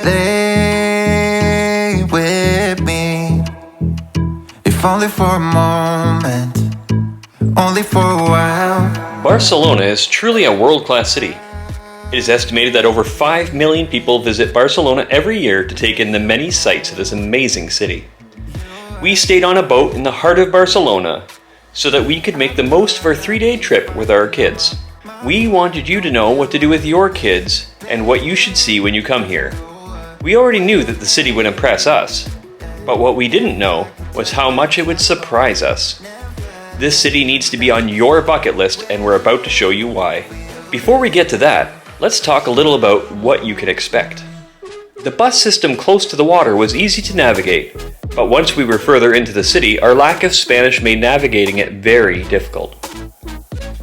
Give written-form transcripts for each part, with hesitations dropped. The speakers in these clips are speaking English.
Lay with me, if only for a moment, only for a while. Barcelona is truly a world-class city. It is estimated that over 5 million people visit Barcelona every year to take in the many sights of this amazing city. We stayed on a boat in the heart of Barcelona so that we could make the most of our 3-day trip with our kids. We wanted you to know what to do with your kids and what you should see when you come here. We already knew that the city would impress us, but what we didn't know was how much it would surprise us. This city needs to be on your bucket list, and we're about to show you why. Before we get to that, let's talk a little about what you can expect. The bus system close to the water was easy to navigate, but once we were further into the city, our lack of Spanish made navigating it very difficult.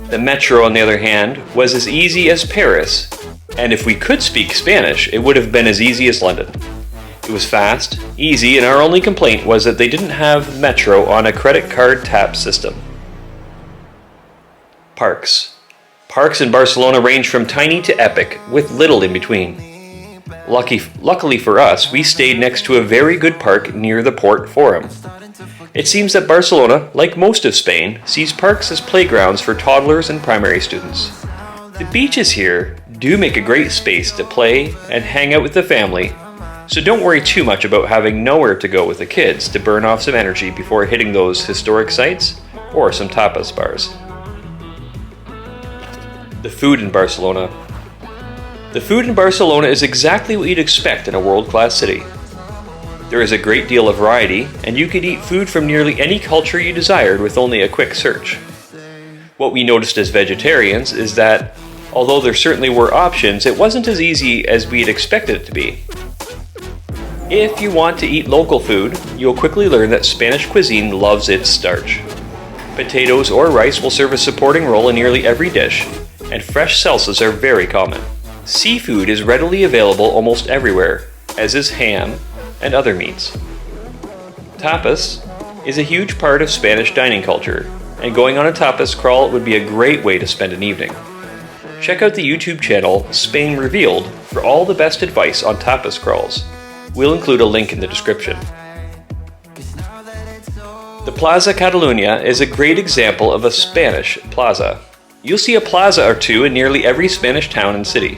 The metro, on the other hand, was as easy as Paris, and if we could speak Spanish, it would have been as easy as London. It was fast, easy, and our only complaint was that they didn't have metro on a credit card tap system. Parks. Parks in Barcelona range from tiny to epic, with little in between. Luckily for us, we stayed next to a very good park near the Port Forum. It seems that Barcelona, like most of Spain, sees parks as playgrounds for toddlers and primary students. The beaches here do make a great space to play and hang out with the family, so don't worry too much about having nowhere to go with the kids to burn off some energy before hitting those historic sites or some tapas bars. The food in Barcelona. The food in Barcelona is exactly what you'd expect in a world-class city. There is a great deal of variety, and you could eat food from nearly any culture you desired with only a quick search. What we noticed as vegetarians is that, although there certainly were options, it wasn't as easy as we'd expected it to be. If you want to eat local food, you'll quickly learn that Spanish cuisine loves its starch. Potatoes or rice will serve a supporting role in nearly every dish, and fresh salsas are very common. Seafood is readily available almost everywhere, as is ham and other meats. Tapas is a huge part of Spanish dining culture, and going on a tapas crawl would be a great way to spend an evening. Check out the YouTube channel Spain Revealed for all the best advice on tapas crawls. We'll include a link in the description. The Plaza Catalunya is a great example of a Spanish plaza. You'll see a plaza or two in nearly every Spanish town and city.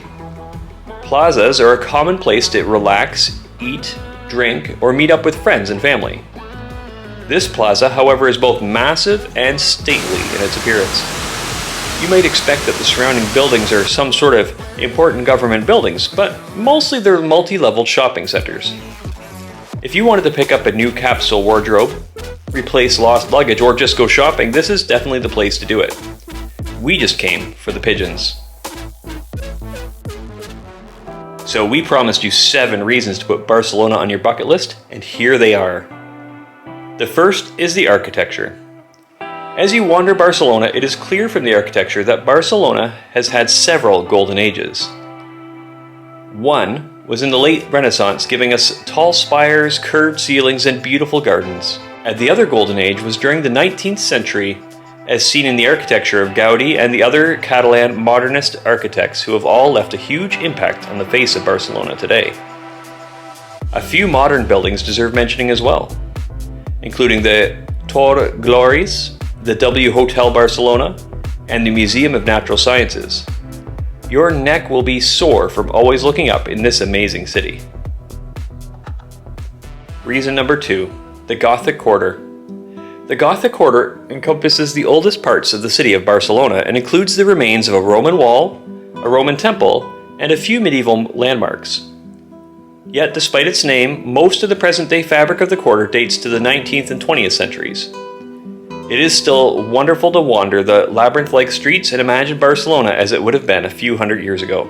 Plazas are a common place to relax, eat, drink, or meet up with friends and family. This plaza, however, is both massive and stately in its appearance. You might expect that the surrounding buildings are some sort of important government buildings, but mostly they're multi-leveled shopping centers. If you wanted to pick up a new capsule wardrobe, replace lost luggage, or just go shopping, this is definitely the place to do it. We just came for the pigeons. So we promised you 7 reasons to put Barcelona on your bucket list, and here they are. The first is the architecture. As you wander Barcelona, it is clear from the architecture that Barcelona has had several golden ages. One was in the late Renaissance, giving us tall spires, curved ceilings, and beautiful gardens. And the other golden age was during the 19th century, as seen in the architecture of Gaudi and the other Catalan modernist architects who have all left a huge impact on the face of Barcelona today. A few modern buildings deserve mentioning as well, including the Torre Glorias, the W Hotel Barcelona, and the Museum of Natural Sciences. Your neck will be sore from always looking up in this amazing city. Reason number 2, the Gothic Quarter. The Gothic Quarter encompasses the oldest parts of the city of Barcelona and includes the remains of a Roman wall, a Roman temple, and a few medieval landmarks. Yet, despite its name, most of the present-day fabric of the quarter dates to the 19th and 20th centuries. It is still wonderful to wander the labyrinth-like streets and imagine Barcelona as it would have been a few hundred years ago.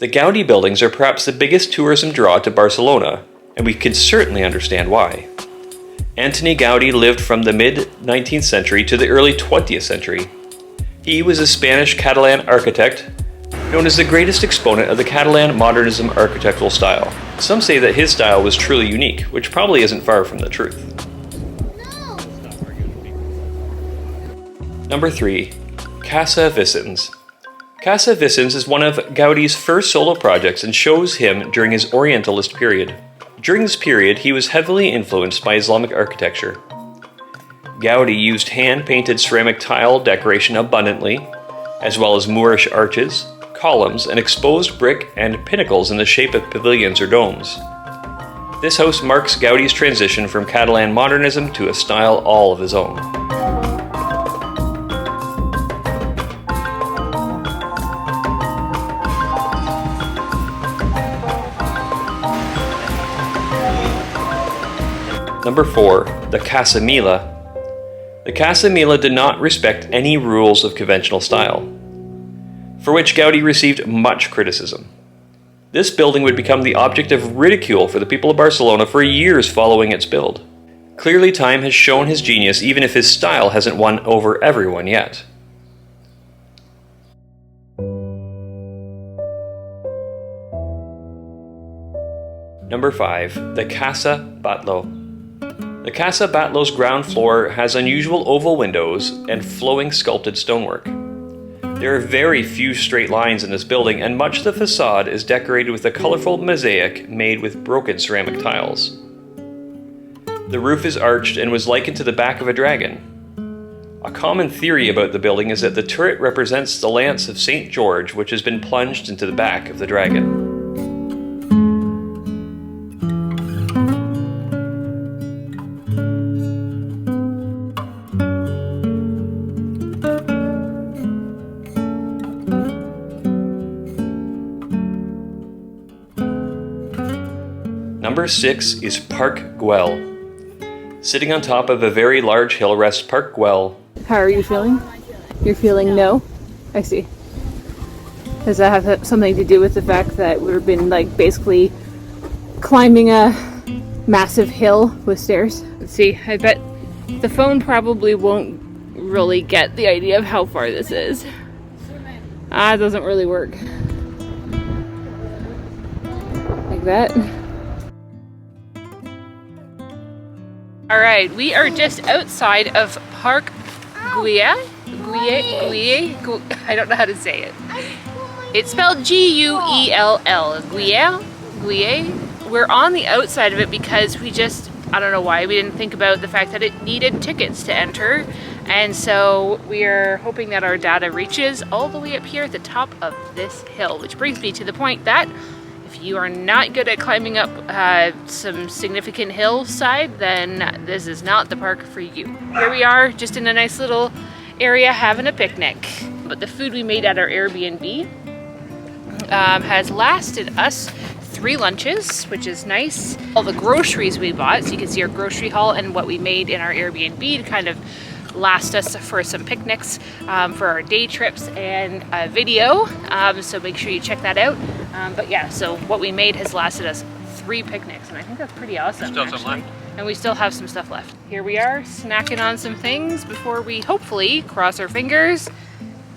The Gaudi buildings are perhaps the biggest tourism draw to Barcelona, and we can certainly understand why. Antoni Gaudi lived from the mid-19th century to the early 20th century. He was a Spanish-Catalan architect, known as the greatest exponent of the Catalan modernism architectural style. Some say that his style was truly unique, which probably isn't far from the truth. Number 3. Casa Vincens. Casa Vincens is one of Gaudi's first solo projects and shows him during his Orientalist period. During this period, he was heavily influenced by Islamic architecture. Gaudi used hand-painted ceramic tile decoration abundantly, as well as Moorish arches, columns, and exposed brick and pinnacles in the shape of pavilions or domes. This house marks Gaudi's transition from Catalan modernism to a style all of his own. Number 4. The Casa Mila. The Casa Mila did not respect any rules of conventional style, for which Gaudi received much criticism. This building would become the object of ridicule for the people of Barcelona for years following its build. Clearly, time has shown his genius, even if his style hasn't won over everyone yet. Number 5. The Casa Batlló. The Casa Batlló's ground floor has unusual oval windows and flowing sculpted stonework. There are very few straight lines in this building, and much of the facade is decorated with a colorful mosaic made with broken ceramic tiles. The roof is arched and was likened to the back of a dragon. A common theory about the building is that the turret represents the lance of St. George, which has been plunged into the back of the dragon. Number 6 is Parc Guell. Sitting on top of a very large hill rests Parc Guell. How are you feeling? You're feeling no? I see. Does that have something to do with the fact that we've been basically climbing a massive hill with stairs? Let's see, I bet the phone probably won't really get the idea of how far this is. It doesn't really work. Like that. Alright, we are just outside of Parc Guell. I don't know how to say it. It's spelled G-U-E-L-L. Guell. We're on the outside of it because I don't know why, we didn't think about the fact that it needed tickets to enter. And so we are hoping that our data reaches all the way up here at the top of this hill, which brings me to the point that if you are not good at climbing up some significant hillside, then this is not the park for you. Here we are, just in a nice little area having a picnic. But the food we made at our Airbnb has lasted us 3 lunches, which is nice. All the groceries we bought, so you can see our grocery haul and what we made in our Airbnb to kind of last us for some picnics for our day trips and a video, so make sure you check that out. But yeah, so what we made has lasted us 3 picnics, and I think that's pretty awesome. Still some left. And we still have some stuff left. Here we are, snacking on some things before we hopefully, cross our fingers,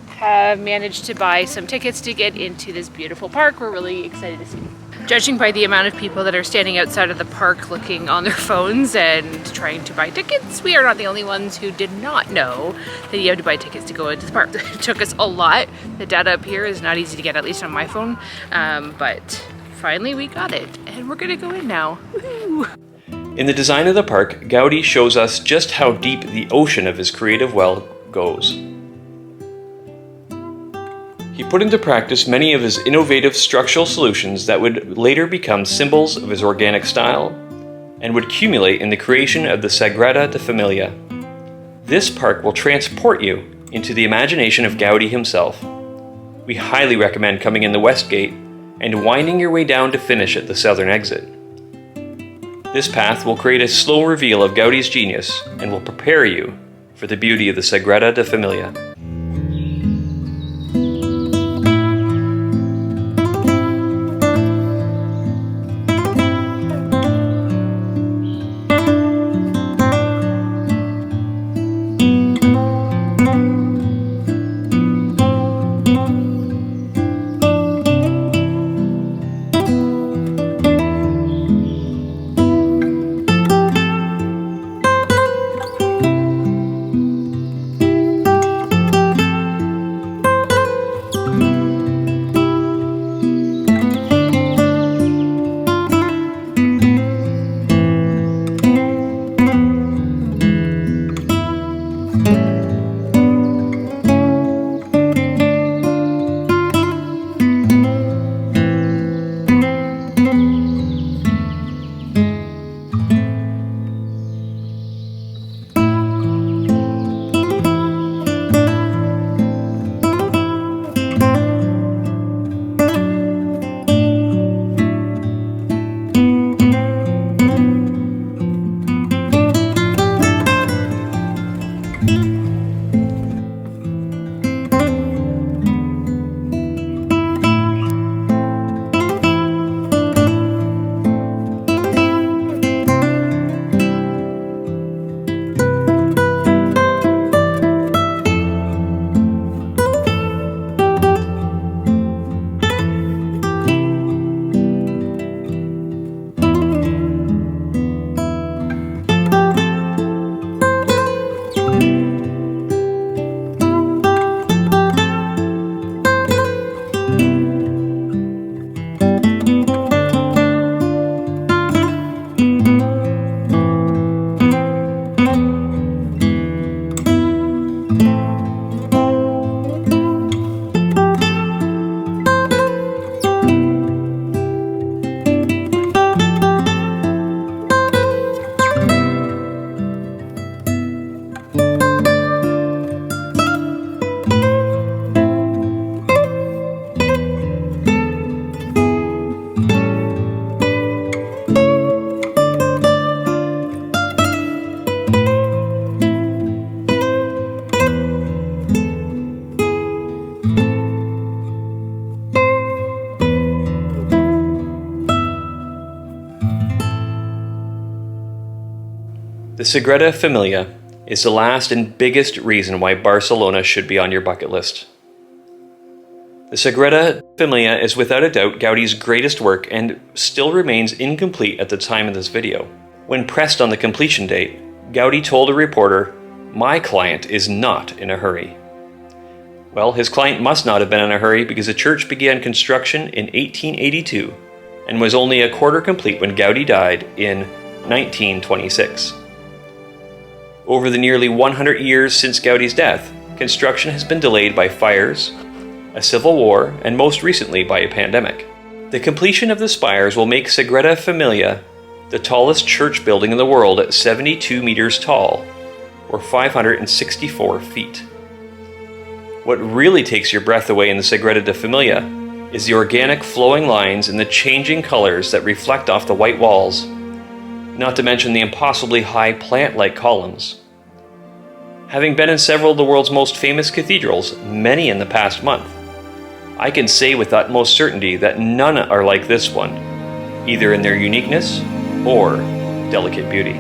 have managed to buy some tickets to get into this beautiful park we're really excited to see. Judging by the amount of people that are standing outside of the park looking on their phones and trying to buy tickets, we are not the only ones who did not know that you have to buy tickets to go into the park. It took us a lot. The data up here is not easy to get, at least on my phone, but finally we got it, and we're gonna go in now. Woo-hoo. In the design of the park, Gaudi shows us just how deep the ocean of his creative well goes. He put into practice many of his innovative structural solutions that would later become symbols of his organic style and would accumulate in the creation of the Sagrada Família. This park will transport you into the imagination of Gaudi himself. We highly recommend coming in the west gate and winding your way down to finish at the southern exit. This path will create a slow reveal of Gaudi's genius and will prepare you for the beauty of the Sagrada Família. The Sagrada Família is the last and biggest reason why Barcelona should be on your bucket list. The Sagrada Família is without a doubt Gaudi's greatest work and still remains incomplete at the time of this video. When pressed on the completion date, Gaudi told a reporter, "My client is not in a hurry." Well, his client must not have been in a hurry because the church began construction in 1882 and was only a quarter complete when Gaudi died in 1926. Over the nearly 100 years since Gaudi's death, construction has been delayed by fires, a civil war, and most recently by a pandemic. The completion of the spires will make Sagrada Família the tallest church building in the world at 72 meters tall, or 564 feet. What really takes your breath away in the Sagrada Família is the organic flowing lines and the changing colors that reflect off the white walls, not to mention the impossibly high plant-like columns. Having been in several of the world's most famous cathedrals, many in the past month, I can say with utmost certainty that none are like this one, either in their uniqueness or delicate beauty.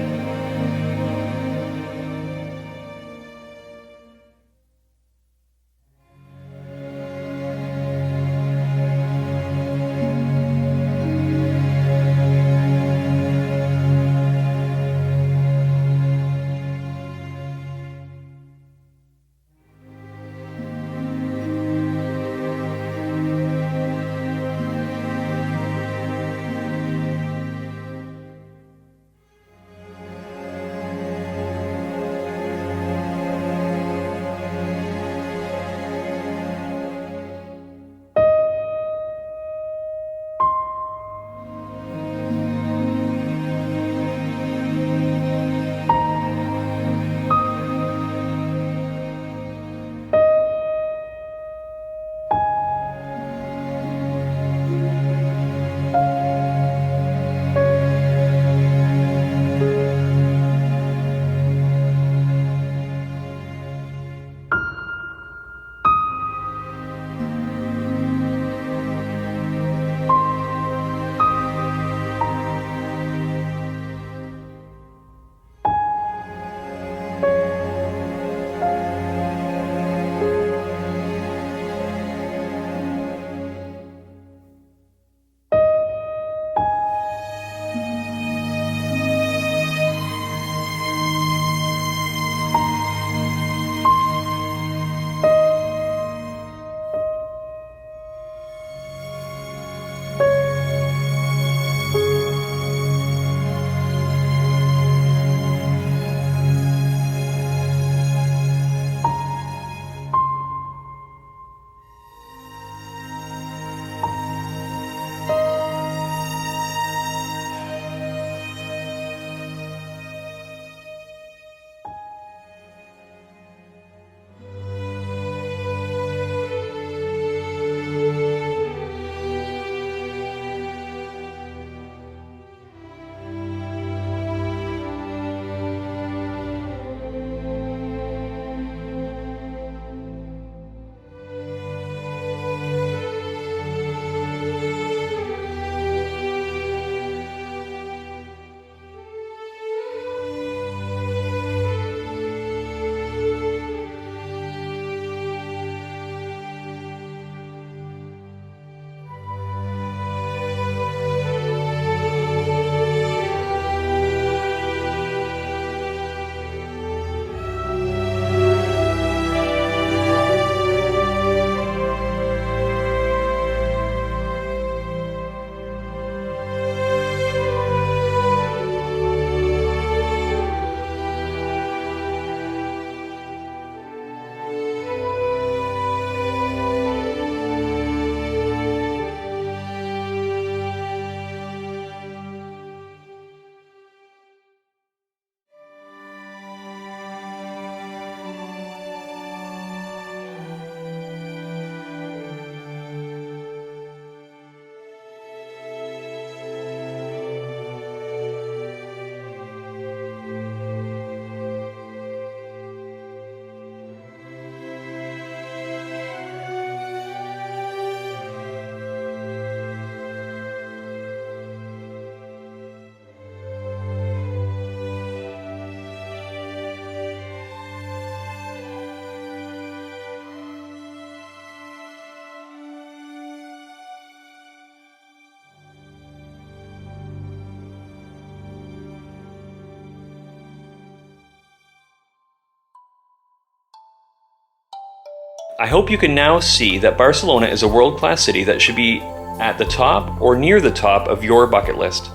I hope you can now see that Barcelona is a world-class city that should be at the top or near the top of your bucket list.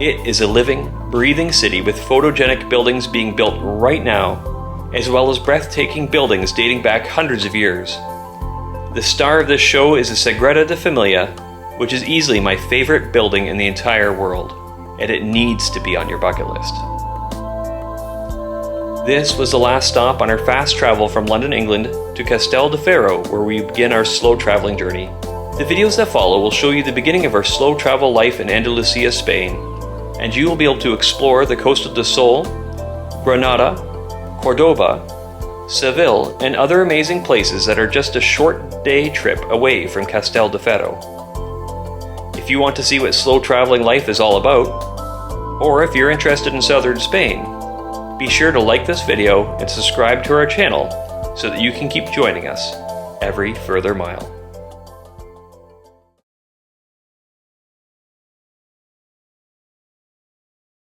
It is a living, breathing city with photogenic buildings being built right now, as well as breathtaking buildings dating back hundreds of years. The star of this show is the Sagrada Família, which is easily my favorite building in the entire world, and it needs to be on your bucket list. This was the last stop on our fast travel from London, England to Castelldefels, where we begin our slow traveling journey. The videos that follow will show you the beginning of our slow travel life in Andalusia, Spain, and you will be able to explore the Costa del Sol, Granada, Cordoba, Seville, and other amazing places that are just a short day trip away from Castelldefels. If you want to see what slow traveling life is all about, or if you're interested in southern Spain, be sure to like this video and subscribe to our channel so that you can keep joining us every further mile.